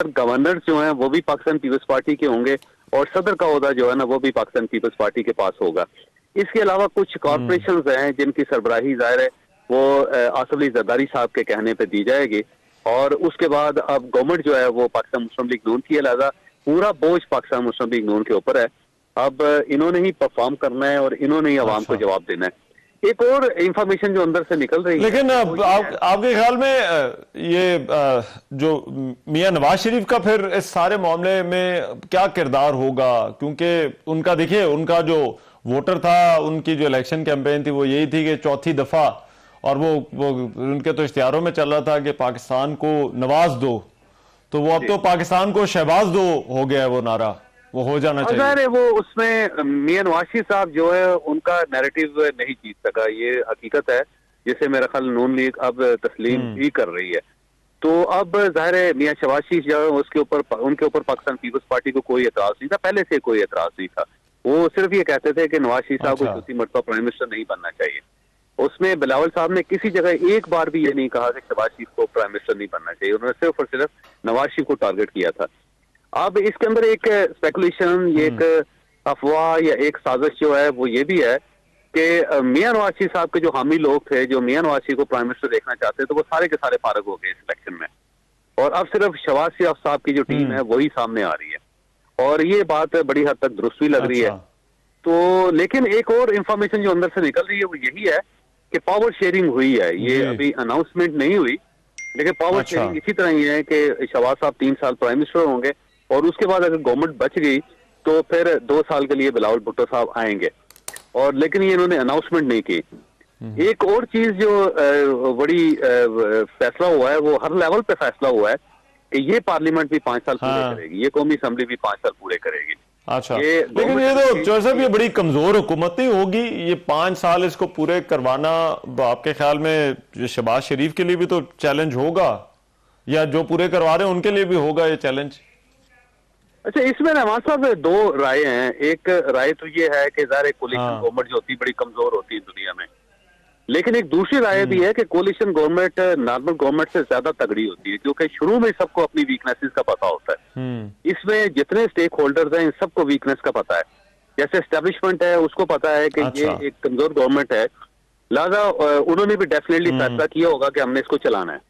Governor जो हैं वो भी पाकिस्तान पीपल्स पार्टी के होंगे और सदर का ओहदा जो है ना वो भी पाकिस्तान पीपल्स पार्टी के पास होगा। इसके अलावा कुछ कॉरपोरेशंस हैं जिनकी सरबराही जाहिर है वो आसिफ अली जरदारी साहब के कहने पे दी जाएगी और उसके बाद अब गवर्नमेंट जो है वो पाकिस्तान मुस्लिम लीग नून की है, लिहाजा पूरा बोझ पाकिस्तान मुस्लिम लीग नून के ऊपर है। अब इन्होंने ही परफॉर्म करना है और इन्होंने ही अवाम को जवाब देना है। एक और इंफॉर्मेशन जो अंदर से निकल रही लेकिन है आपके ख्याल में ये जो मियां नवाज शरीफ का फिर इस सारे मामले में क्या किरदार होगा, क्योंकि उनका देखिए उनका जो वोटर था, उनकी जो इलेक्शन कैंपेन थी वो यही थी कि चौथी दफा, और वो उनके तो इश्तिहारों में चल रहा था कि पाकिस्तान को नवाज दो, तो वो अब तो पाकिस्तान को शहबाज दो हो गया है, वो नारा वो हो जाना चाहिए। वो उसमें मियां नवाज शरीफ साहब जो है उनका नैरेटिव नहीं जीत सका, ये हकीकत है जिसे मेरा ख्याल नून लीग अब तस्लीम भी कर रही है। तो अब जाहिर है मियां शहबाज शरीफ जो है उसके ऊपर उनके ऊपर पाकिस्तान पीपल्स पार्टी को कोई एतराज नहीं था, पहले से कोई एतराज नहीं था। वो सिर्फ ये कहते थे कि नवाज शरीफ साहब को चौथी मरतबा प्राइम मिनिस्टर नहीं बनना चाहिए। उसमें बिलावल साहब ने किसी जगह एक बार भी ये नहीं कहा कि शहबाज शरीफ को प्राइम मिनिस्टर नहीं बनना चाहिए, उन्होंने सिर्फ और सिर्फ नवाज शरीफ को टारगेट किया था। अब इसके अंदर एक स्पेकुलेशन, ये एक अफवाह या एक साजिश जो है वो ये भी है कि मियां नवाज शरीफ साहब के जो हामी लोग थे जो मियां नवाज शरीफ को प्राइम मिनिस्टर देखना चाहते तो वो सारे के सारे फारग हो गए इस इलेक्शन में, और अब सिर्फ शहबाज शरीफ साहब की जो टीम है वही सामने आ रही है और ये बात बड़ी हद तक दुरुस्त भी लग रही है। तो लेकिन एक और इंफॉर्मेशन जो अंदर से निकल रही है वो यही है कि पावर शेयरिंग हुई है, ये अभी अनाउंसमेंट नहीं हुई, लेकिन पावर शेयरिंग इसी तरह ही है कि शहबाज साहब 3 साल प्राइम मिनिस्टर होंगे और उसके बाद अगर गवर्नमेंट बच गई तो फिर 2 साल के लिए बिलावल भुट्टो साहब आएंगे, और लेकिन ये इन्होंने अनाउंसमेंट नहीं की। एक और चीज जो बड़ी फैसला हुआ है, वो हर लेवल पे फैसला हुआ है कि ये पार्लियामेंट भी 5 साल पूरे करेगी, ये कौमी असम्बली भी 5 साल पूरे करेगी। अच्छा, लेकिन ये तो चौधरी साहब ये बड़ी कमजोर हुकूमत नहीं होगी, ये 5 साल इसको पूरे करवाना आपके ख्याल में शहबाज शरीफ के लिए भी तो चैलेंज होगा, या जो पूरे करवा रहे हैं उनके लिए भी होगा ये चैलेंज? अच्छा, इसमें नवाज साहब 2 राय हैं। एक राय तो ये है कि ज़ाहिर कोलिशन गवर्नमेंट जो होती है बड़ी कमजोर होती है दुनिया में, लेकिन एक दूसरी राय भी है कि कोलिशन गवर्नमेंट नॉर्मल गवर्नमेंट से ज्यादा तगड़ी होती है, क्योंकि शुरू में सबको अपनी वीकनेसेस का पता होता है। इसमें जितने स्टेक होल्डर्स हैं इन सबको वीकनेस का पता है। जैसे एस्टेब्लिशमेंट है उसको पता है कि ये एक कमजोर गवर्नमेंट है, लिहाजा उन्होंने भी डेफिनेटली फैसला किया होगा कि हमने इसको चलाना है,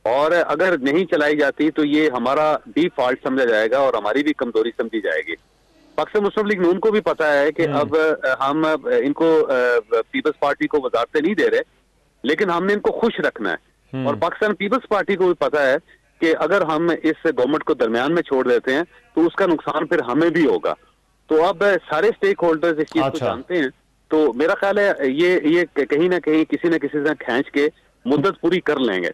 और अगर नहीं चलाई जाती तो ये हमारा डिफॉल्ट समझा जाएगा और हमारी भी कमजोरी समझी जाएगी। पाकिस्तान मुस्लिम लीग नून को भी पता है कि अब हम इनको पीपल्स पार्टी को वजारतें नहीं दे रहे, लेकिन हमने इनको खुश रखना है, और पाकिस्तान पीपल्स पार्टी को भी पता है कि अगर हम इस गवर्नमेंट को दरमियान में छोड़ देते हैं तो उसका नुकसान फिर हमें भी होगा। तो अब सारे स्टेक होल्डर्स इस चीज को जानते हैं, तो मेरा ख्याल है ये कहीं ना कहीं किसी न किसी से खींच के मुद्दत पूरी कर लेंगे।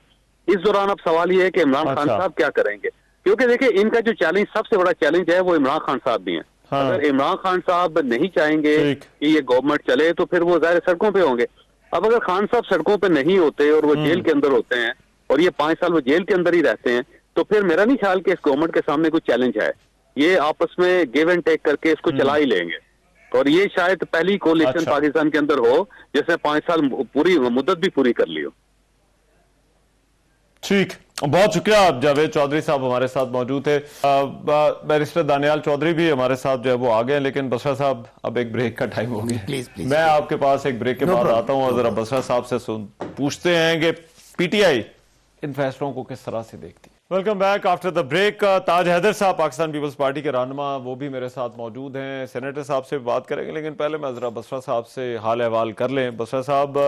इस दौरान अब सवाल ये है कि इमरान खान साहब क्या करेंगे, क्योंकि देखिए इनका जो चैलेंज सबसे बड़ा चैलेंज है वो इमरान खान साहब भी हैं। अगर इमरान खान साहब नहीं चाहेंगे कि ये गवर्नमेंट चले तो फिर वो ज़ाहिर सड़कों पे होंगे। अब अगर खान साहब सड़कों पे नहीं होते और वो जेल के अंदर होते हैं और ये 5 साल वो जेल के अंदर ही रहते हैं, तो फिर मेरा नहीं ख्याल कि इस गवर्नमेंट के सामने कोई चैलेंज है। ये आपस में गिव एंड टेक करके इसको चला ही लेंगे, और ये शायद पहली कोalition पाकिस्तान के अंदर हो जिसने 5 साल पूरी मुद्दत भी पूरी कर ली हो। ठीक, बहुत शुक्रिया। आप जावेद चौधरी साहब हमारे साथ मौजूद थे। बैरिस्टर दानियाल चौधरी भी हमारे साथ जो है वो आ गए, लेकिन बसरा साहब अब एक ब्रेक का टाइम हो गया। प्लीज मैं आपके पास एक ब्रेक के बाद आता हूं और जरा बसरा साहब से पूछते हैं कि पीटीआई इन फैसलों को किस तरह से देखती है। Welcome back after the break. Taj Haider साहब पाकिस्तान पीपल्स पार्टी के रहनुमा, वो भी मेरे साथ मौजूद हैं। सेनेटर साहब से बात करेंगे, लेकिन पहले मैं जरा बसरा साहब से हाल अहवाल कर लें। बसरा साहब,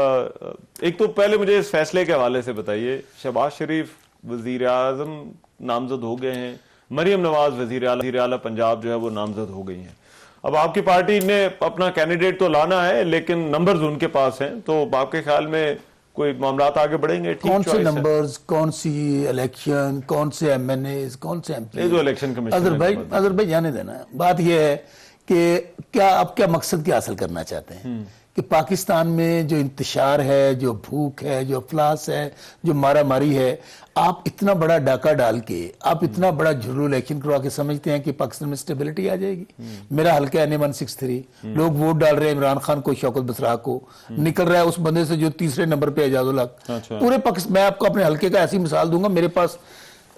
एक तो पहले मुझे इस फैसले के हवाले से बताइए, शहबाज शरीफ वजीर आजम नामजद हो गए हैं, मरियम नवाज वजीर आला पंजाब जो है वो नामजद हो गई हैं। अब आपकी पार्टी ने अपना कैंडिडेट तो लाना है, लेकिन नंबर्स उनके पास हैं, तो आपके ख्याल में कोई मामलात आगे बढ़ेंगे? कौन से नंबर्स, कौन सी इलेक्शन, कौन से एमएनए, कौन से एमपी, जो इलेक्शन कमीशन अदर भाई जाने देना। बात यह है कि क्या आप क्या मकसद क्या हासिल करना चाहते हैं कि पाकिस्तान में जो इंतशार है, जो भूख है, जो अफलास है, जो मारा मारी है, आप इतना बड़ा डाका डाल के, आप इतना बड़ा झुर्रू इलेक्शन करवा के समझते हैं कि पाकिस्तान में स्टेबिलिटी आ जाएगी? मेरा हल्का है NA-163, लोग वोट डाल रहे हैं इमरान खान को, शौकत बसरा को, निकल रहा है उस बंदे से जो तीसरे नंबर पे एजाजुल हक। पूरे पाकिस्तान, मैं आपको अपने हल्के का ऐसी मिसाल दूंगा, मेरे पास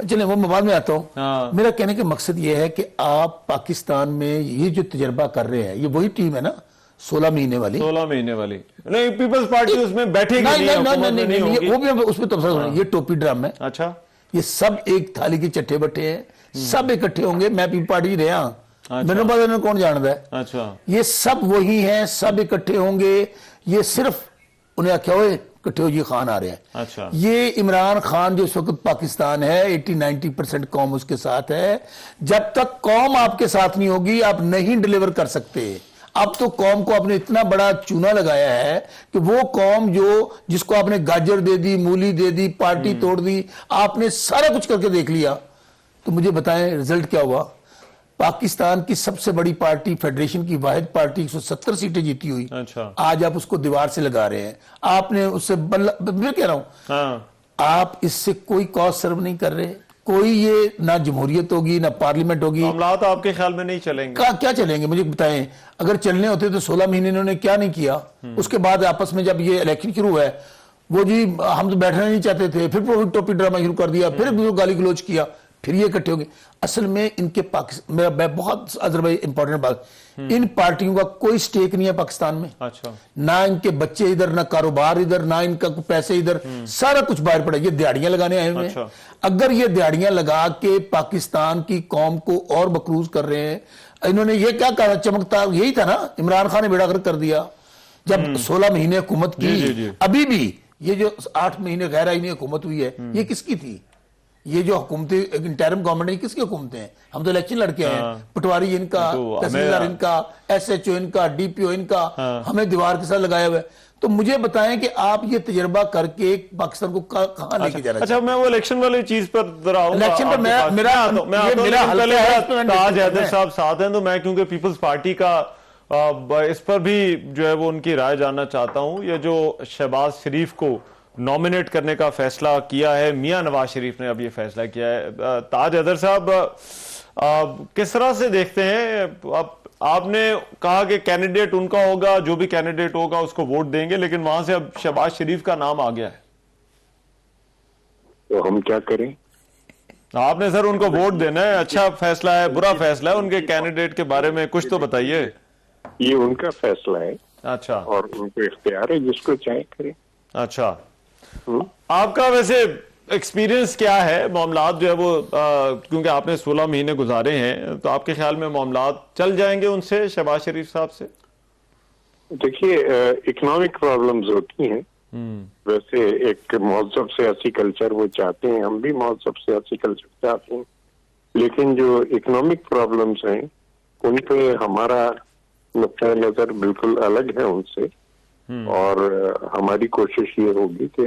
चलिए वो मैं बाद में आता हूँ। हाँ। मेरा कहने का मकसद ये है कि आप पाकिस्तान में ये जो तजर्बा कर रहे हैं, ये वही टीम है ना 16 महीने वाली। 16 महीने वाली नहीं, पीपल्स पार्टी उसमें बैठेगी नहीं, हुकूमत में नहीं होगी। वो भी उसमें तबसरा, ये टोपी ड्रामा है। अच्छा, ये सब एक थाली के चट्टे बट्टे हैं, सब इकट्ठे होंगे। मैं पीपल पार्टी रहा, मैंने पता कौन जानता है। अच्छा, ये सब वही हैं, सब इकट्ठे होंगे। ये सिर्फ उन्हें आख्या हुए इकट्ठे हो जी खान आ रहे हैं। अच्छा, ये इमरान खान जो इस वक्त पाकिस्तान है 80-90% कौम उसके साथ है। जब तक कौम आपके साथ नहीं होगी आप नहीं डिलीवर कर सकते। अब तो कौम को आपने इतना बड़ा चूना लगाया है कि वो कौम जिसको आपने गाजर दे दी, मूली दे दी, पार्टी तोड़ दी, आपने सारा कुछ करके देख लिया। तो मुझे बताएं रिजल्ट क्या हुआ? पाकिस्तान की सबसे बड़ी पार्टी, फेडरेशन की वाहिद पार्टी 170 सीटें जीती हुई। अच्छा, आज आप उसको दीवार से लगा रहे हैं। आपने उससे मैं कह रहा हूं, हाँ, आप इससे कोई कॉज सर्व नहीं कर रहे। कोई ये ना जमहूरियत होगी ना पार्लियामेंट होगी। मामलात आपके ख्याल में नहीं चलेंगे? क्या चलेंगे मुझे बताएं। अगर चलने होते तो 16 महीने इन्होंने क्या नहीं किया। उसके बाद आपस में जब ये इलेक्शन शुरू हुआ है, वो जी हम तो बैठना नहीं चाहते थे, फिर टोपी ड्रामा शुरू कर दिया, फिर गाली गलोच किया, फिर ये इकट्ठे हो गए। असल में इनके पाकिस्तान, मेरा बहुत अदर भाई इंपॉर्टेंट बात, इन पार्टियों का कोई स्टेक नहीं है पाकिस्तान में। अच्छा, ना इनके बच्चे इधर, ना कारोबार इधर, ना इनका पैसे इधर, सारा कुछ बाहर पड़ा। ये दिहाड़ियां लगाने आए हुए हैं। अच्छा। अगर ये दिहाड़ियां लगा के पाकिस्तान की कौम को और मकरूज कर रहे हैं, इन्होंने ये क्या कहा, चमकता यही था ना, इमरान खान ने बेड़ा गर्क कर दिया जब 16 महीने हुकूमत की। जी। अभी भी ये जो 8 महीने गैर आईनी हुकूमत हुई है, ये किसकी थी? ये जो हुकूमतें इंटरिम गवर्नमेंट है, किसकी हुकूमतें हैं? हम तो इलेक्शन लड़के आए हैं। पटवारी इनका, तहसीलदार इनका, SHO इनका, DPO इनका, हमें दीवार के साथ लगाया हुआ है। तो मुझे बताएं कि आप ये तजर्बा करके पाकिस्तान को कहां लेके जा रहे हैं? अच्छा, मैं वो इलेक्शन वाली चीज पर जरा आऊंगा। इलेक्शन पर मेरा ताज हैदर साहब साथ हैं, तो मैं क्योंकि पीपल्स पार्टी का इस पर भी जो है वो उनकी राय जानना चाहता हूं। ये जो शहबाज शरीफ को नॉमिनेट करने का फैसला किया है, मियां नवाज शरीफ ने अब ये फैसला किया है। ताज हैदर साहब किस तरह से देखते हैं? आपने कहा कि कैंडिडेट उनका होगा, जो भी कैंडिडेट होगा उसको वोट देंगे, लेकिन वहां से अब शहबाज शरीफ का नाम आ गया है, तो हम क्या करें? आपने सर उनको वोट देना है। अच्छा फैसला है, बुरा फैसला है, उनके कैंडिडेट के बारे में कुछ तो बताइए। ये उनका फैसला है। अच्छा, और उनको इख्तियार है, जिसको चाहे करें। अच्छा, आपका वैसे एक्सपीरियंस क्या है? मामलात जो है वो क्योंकि आपने 16 महीने गुजारे हैं, तो आपके ख्याल में मामलात चल जाएंगे उनसे, शहबाज शरीफ साहब से? देखिए, इकोनॉमिक प्रॉब्लम्स होती हैं। वैसे एक मौजूद सियासी कल्चर वो चाहते हैं, हम भी मौजूद सियासी कल्चर चाहते हैं, लेकिन जो इकोनॉमिक प्रॉब्लम्स हैं उन पे हमारा नुक्ता नजर बिल्कुल अलग है उनसे। और हमारी कोशिश ये होगी कि